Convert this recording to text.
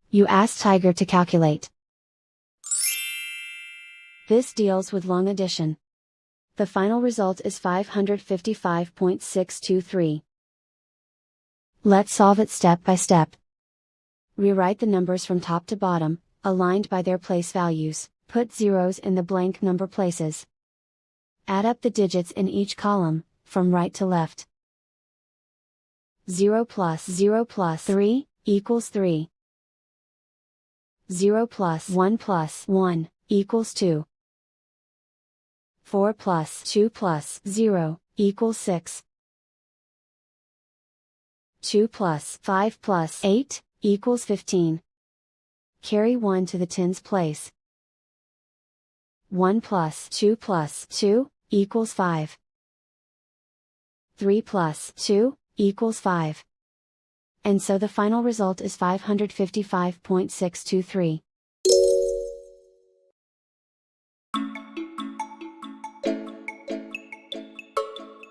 You ask Tiger to calculate. This deals with long addition. The final result is 555.623. Let's solve it step by step. Rewrite the numbers from top to bottom, aligned by their place values, put zeros in the blank number places. Add up the digits in each column, from right to left. 0 plus 3, equals 3. 0 plus 1 equals 2. 4 plus 2 plus 0, equals 6. 2 plus 5 plus 8, equals 15. Carry 1 to the tens place. 1 plus 2 equals 5. 3 plus 2, equals 5. And so the final result is 555.623.